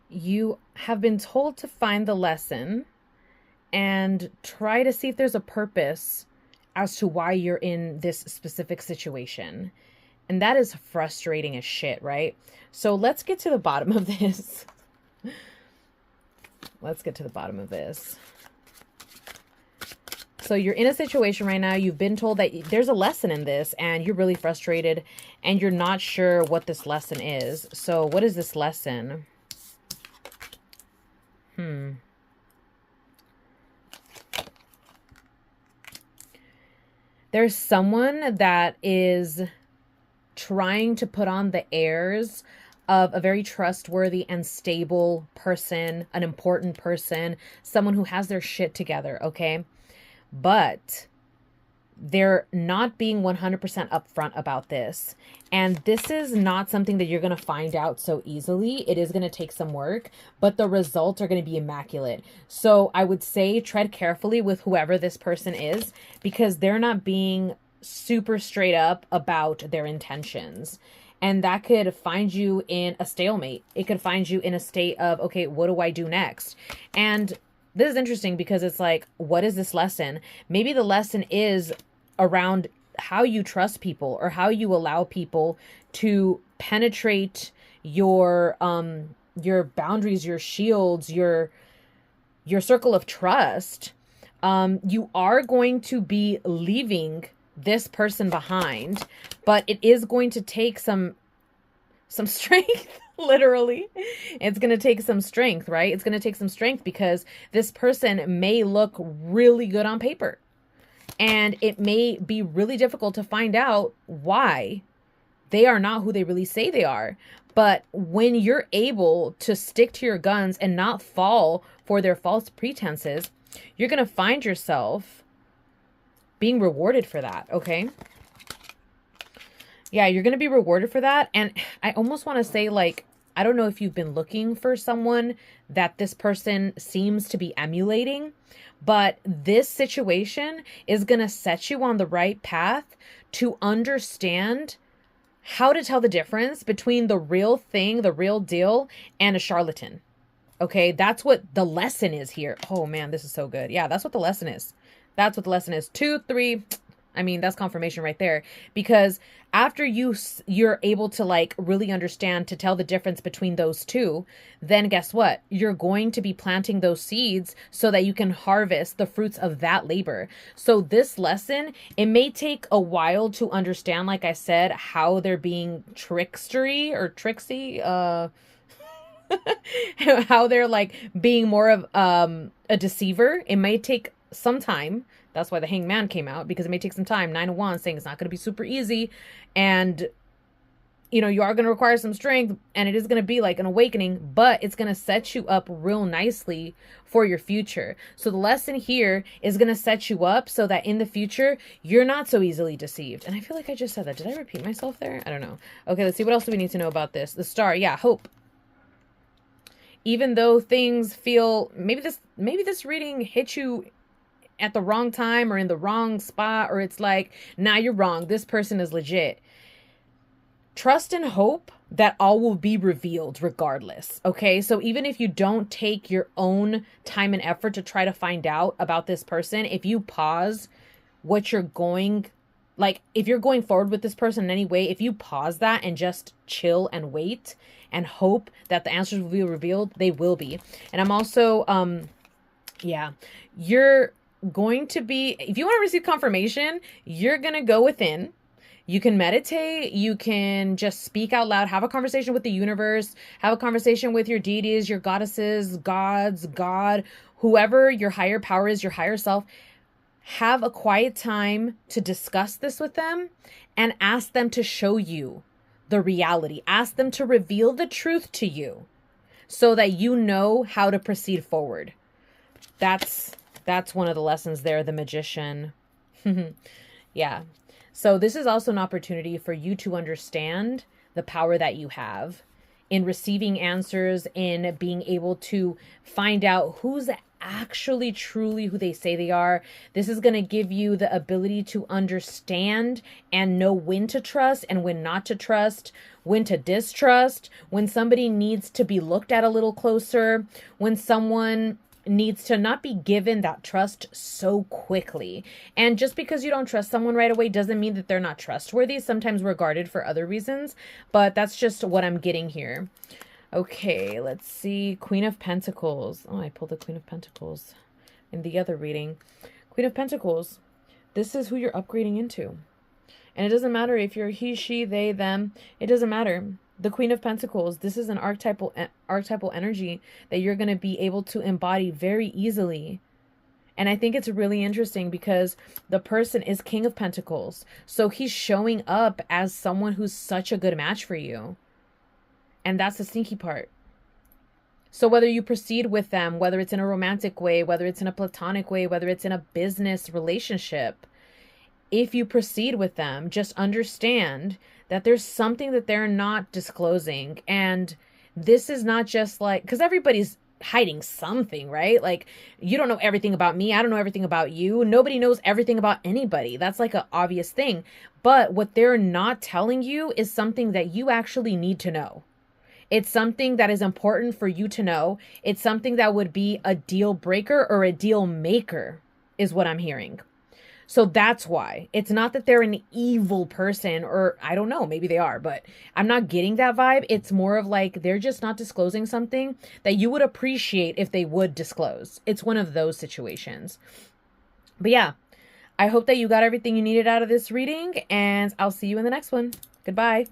You have been told to find the lesson and try to see if there's a purpose as to why you're in this specific situation. And that is frustrating as shit, right? So let's get to the bottom of this. Let's get to the bottom of this. So you're in a situation right now. You've been told that there's a lesson in this and you're really frustrated and you're not sure what this lesson is. So what is this lesson? There's someone that is trying to put on the airs of a very trustworthy and stable person, an important person, someone who has their shit together, okay? But they're not being 100% upfront about this. And this is not something that you're going to find out so easily. It is going to take some work, but the results are going to be immaculate. So I would say tread carefully with whoever this person is, because they're not being super straight up about their intentions. And that could find you in a stalemate. It could find you in a state of, okay, what do I do next? And this is interesting because it's like, what is this lesson? Maybe the lesson is around how you trust people or how you allow people to penetrate your boundaries, your shields, your circle of trust. You are going to be leaving this person behind, but it is going to take some strength. Literally, it's going to take some strength, right? It's going to take some strength because this person may look really good on paper. And it may be really difficult to find out why they are not who they really say they are. But when you're able to stick to your guns and not fall for their false pretenses, you're going to find yourself being rewarded for that, okay? Yeah, you're going to be rewarded for that. And I almost want to say, like, I don't know if you've been looking for someone that this person seems to be emulating, but this situation is going to set you on the right path to understand how to tell the difference between the real thing, the real deal, and a charlatan. Okay, that's what the lesson is here. Oh man, this is so good. Yeah, that's what the lesson is. That's what the lesson is. 2, 3. I mean, that's confirmation right there, because after you're able to like really understand to tell the difference between those two, then guess what? You're going to be planting those seeds so that you can harvest the fruits of that labor. So this lesson, it may take a while to understand, like I said, how they're being trickstery or tricksy, how they're like being more of a deceiver. It may take some time. That's why the Hangman came out, because it may take some time. 9 of Wands saying it's not going to be super easy. And, you know, you are going to require some strength, and it is going to be like an awakening, but it's going to set you up real nicely for your future. So the lesson here is going to set you up so that in the future, you're not so easily deceived. And I feel like I just said that. Did I repeat myself there? I don't know. Okay, let's see. What else do we need to know about this? The star. Yeah, hope. Even though things feel, maybe this reading hit you at the wrong time or in the wrong spot, or it's like, nah, you're wrong. This person is legit. Trust and hope that all will be revealed regardless. Okay. So even if you don't take your own time and effort to try to find out about this person, if you pause what you're going, like if you're going forward with this person in any way, if you pause that and just chill and wait and hope that the answers will be revealed, they will be. And I'm also, yeah, you're going to be, if you want to receive confirmation, you're going to go within. You can meditate. You can just speak out loud, have a conversation with the universe, have a conversation with your deities, your goddesses, gods, God, whoever your higher power is, your higher self. Have a quiet time to discuss this with them and ask them to show you the reality. Ask them to reveal the truth to you so that you know how to proceed forward. That's one of the lessons there, the magician. Yeah. So this is also an opportunity for you to understand the power that you have in receiving answers, in being able to find out who's actually truly who they say they are. This is going to give you the ability to understand and know when to trust and when not to trust, when to distrust, when somebody needs to be looked at a little closer, when someone needs to not be given that trust so quickly. And just because you don't trust someone right away doesn't mean that they're not trustworthy. Sometimes we're guarded for other reasons, but that's just what I'm getting here. Okay, let's see. Queen of Pentacles. Oh, I pulled the Queen of Pentacles in the other reading. Queen of Pentacles. This is who you're upgrading into. And it doesn't matter if you're he, she, they, them. It doesn't matter. The Queen of Pentacles, this is an archetypal energy that you're going to be able to embody very easily. And I think it's really interesting because the person is King of Pentacles. So he's showing up as someone who's such a good match for you. And that's the sneaky part. So whether you proceed with them, whether it's in a romantic way, whether it's in a platonic way, whether it's in a business relationship, if you proceed with them, just understand that there's something that they're not disclosing. And this is not just like, because everybody's hiding something, right? Like, you don't know everything about me. I don't know everything about you. Nobody knows everything about anybody. That's like an obvious thing. But what they're not telling you is something that you actually need to know. It's something that is important for you to know. It's something that would be a deal breaker or a deal maker is what I'm hearing. So that's why. It's not that they're an evil person, or I don't know, maybe they are, but I'm not getting that vibe. It's more of like they're just not disclosing something that you would appreciate if they would disclose. It's one of those situations. But yeah, I hope that you got everything you needed out of this reading, and I'll see you in the next one. Goodbye.